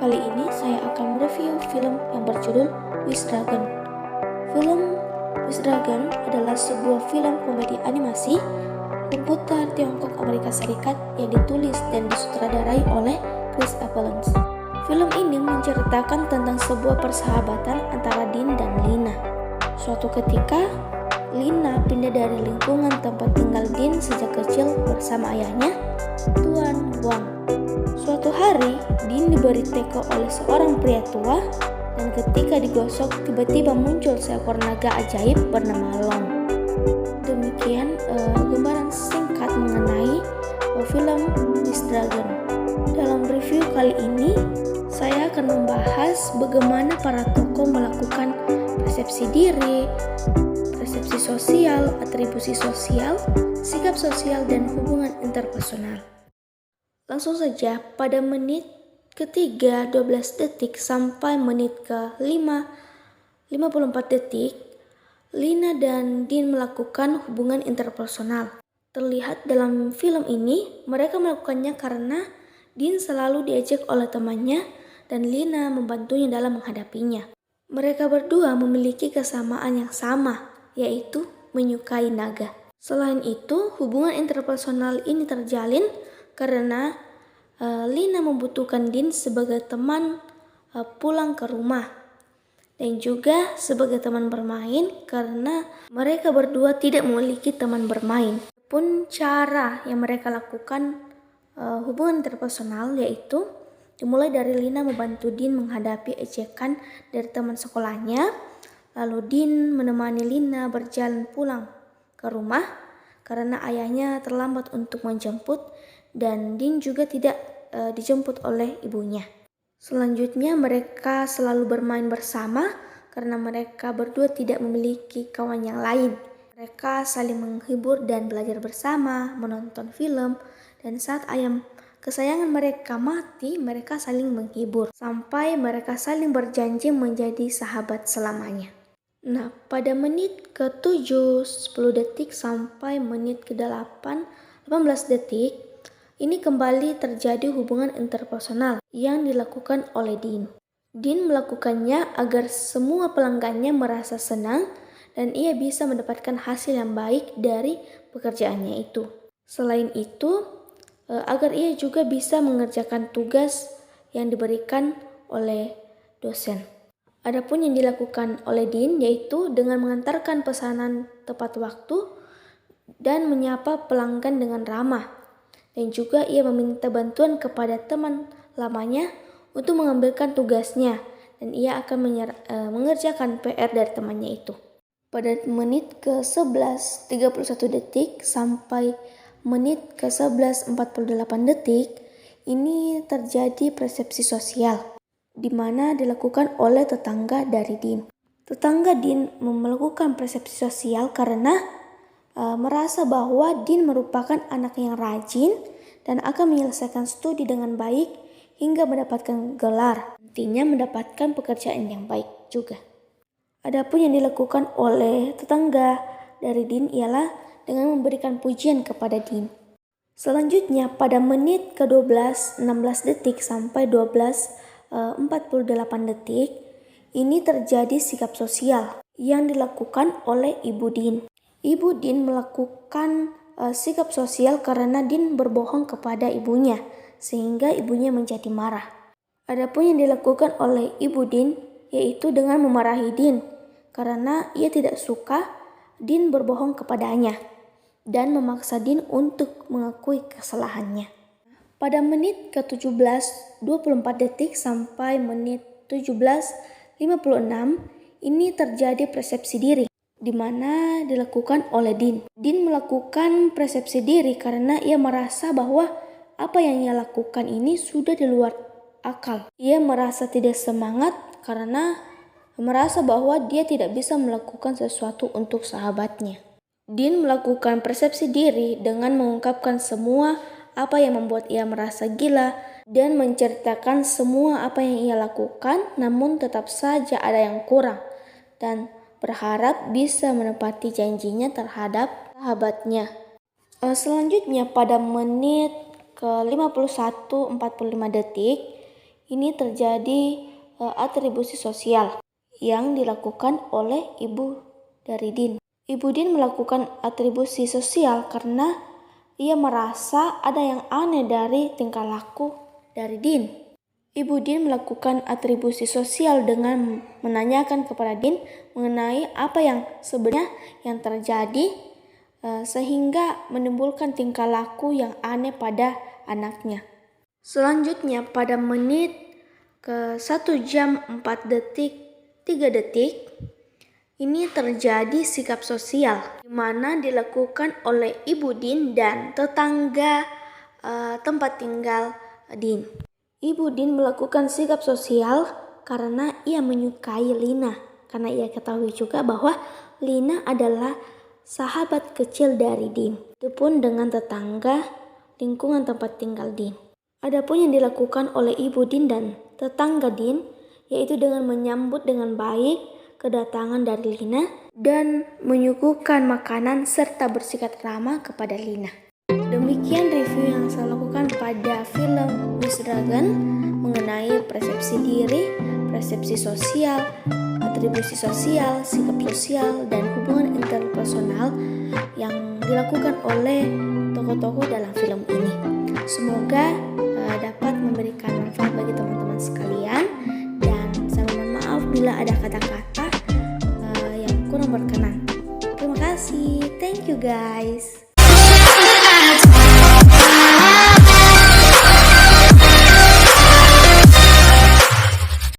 Kali ini saya akan mereview film yang berjudul Wish Dragon. Film Wish Dragon adalah sebuah film komedi animasi komputer Tiongkok Amerika Serikat yang ditulis dan disutradarai oleh Chris Avellone. Film ini menceritakan tentang sebuah persahabatan antara Dean dan Lina. Suatu ketika, Lina pindah dari lingkungan tempat tinggal Dean sejak kecil bersama ayahnya, Tuan Wang. Suatu hari, Dean diberi teko oleh seorang pria tua, dan ketika digosok, tiba-tiba muncul seekor naga ajaib bernama Long. Demikian gambaran singkat mengenai film Wish Dragon. Dalam review kali ini, saya akan membahas bagaimana para tokoh melakukan persepsi diri, persepsi sosial, atribusi sosial, sikap sosial, dan hubungan interpersonal. Langsung saja, pada menit ketiga 12 detik sampai menit ke-5 54 detik, Lina dan Dean melakukan hubungan interpersonal. Terlihat dalam film ini, mereka melakukannya karena Dean selalu diajak oleh temannya dan Lina membantunya dalam menghadapinya. Mereka berdua memiliki kesamaan yang sama, yaitu menyukai naga. Selain itu, hubungan interpersonal ini terjalin karena Lina membutuhkan Dean sebagai teman pulang ke rumah dan juga sebagai teman bermain karena mereka berdua tidak memiliki teman bermain. Pun cara yang mereka lakukan hubungan interpersonal yaitu dimulai dari Lina membantu Dean menghadapi ejekan dari teman sekolahnya, lalu Dean menemani Lina berjalan pulang ke rumah karena ayahnya terlambat untuk menjemput dan Dean juga tidak dijemput oleh ibunya. Selanjutnya mereka selalu bermain bersama karena mereka berdua tidak memiliki kawan yang lain. Mereka saling menghibur dan belajar bersama, menonton film, dan saat ayam kesayangan mereka mati, mereka saling menghibur sampai mereka saling berjanji menjadi sahabat selamanya. Nah, pada menit ke-7 10 detik sampai menit ke-8 18 detik, ini kembali terjadi hubungan interpersonal yang dilakukan oleh Dean. Dean melakukannya agar semua pelanggannya merasa senang dan ia bisa mendapatkan hasil yang baik dari pekerjaannya itu. Selain itu, agar ia juga bisa mengerjakan tugas yang diberikan oleh dosen. Adapun yang dilakukan oleh Dean yaitu dengan mengantarkan pesanan tepat waktu dan menyapa pelanggan dengan ramah. Dan juga ia meminta bantuan kepada teman lamanya untuk mengambilkan tugasnya dan ia akan mengerjakan PR dari temannya itu. Pada menit ke-11 31 detik sampai menit ke-11 48 detik, ini terjadi persepsi sosial di mana dilakukan oleh tetangga dari Dean. Tetangga Dean melakukan persepsi sosial karena merasa bahwa Dean merupakan anak yang rajin dan akan menyelesaikan studi dengan baik hingga mendapatkan gelar. Nantinya mendapatkan pekerjaan yang baik juga. Adapun yang dilakukan oleh tetangga dari Dean ialah dengan memberikan pujian kepada Dean. Selanjutnya pada menit ke-12 16 detik sampai 12 48 detik, ini terjadi sikap sosial yang dilakukan oleh Ibu Dean. Ibu Dean melakukan sikap sosial karena Dean berbohong kepada ibunya, sehingga ibunya menjadi marah. Adapun yang dilakukan oleh Ibu Dean yaitu dengan memarahi Dean karena ia tidak suka Dean berbohong kepadanya dan memaksa Dean untuk mengakui kesalahannya. Pada menit ke-17 24 detik sampai menit 17 56 ini terjadi persepsi diri di mana dilakukan oleh Dean. Dean melakukan persepsi diri karena ia merasa bahwa apa yang ia lakukan ini sudah di luar akal. Ia merasa tidak semangat karena merasa bahwa dia tidak bisa melakukan sesuatu untuk sahabatnya. Dean melakukan persepsi diri dengan mengungkapkan semua apa yang membuat ia merasa gila dan menceritakan semua apa yang ia lakukan, namun tetap saja ada yang kurang dan berharap bisa menepati janjinya terhadap sahabatnya. Selanjutnya pada menit ke-51 45 detik Ini terjadi atribusi sosial yang dilakukan oleh ibu dari Dean. Ibu Dean melakukan atribusi sosial karena ia merasa ada yang aneh dari tingkah laku dari Dean. Ibu Dean melakukan atribusi sosial dengan menanyakan kepada Dean mengenai apa yang sebenarnya yang terjadi sehingga menimbulkan tingkah laku yang aneh pada anaknya. Selanjutnya pada menit ke 1 jam 4 detik 3 detik ini terjadi sikap sosial di mana dilakukan oleh Ibu Dean dan tetangga tempat tinggal Dean. Ibu Dean melakukan sikap sosial karena ia menyukai Lina. Karena ia ketahui juga bahwa Lina adalah sahabat kecil dari Dean. Itu pun dengan tetangga lingkungan tempat tinggal Dean. Adapun yang dilakukan oleh Ibu Dean dan tetangga Dean yaitu dengan menyambut dengan baik kedatangan dari Lina dan menyuguhkan makanan serta bersikap ramah kepada Lina. Demikian review yang saya lakukan pada film Wish Dragon mengenai persepsi diri, persepsi sosial, atribusi sosial, sikap sosial, dan hubungan interpersonal yang dilakukan oleh tokoh-tokoh dalam film ini. Semoga dapat memberikan manfaat bagi teman-teman sekalian, dan saya mohon maaf bila ada kata-kata yang kurang berkenan. Terima kasih, thank you guys.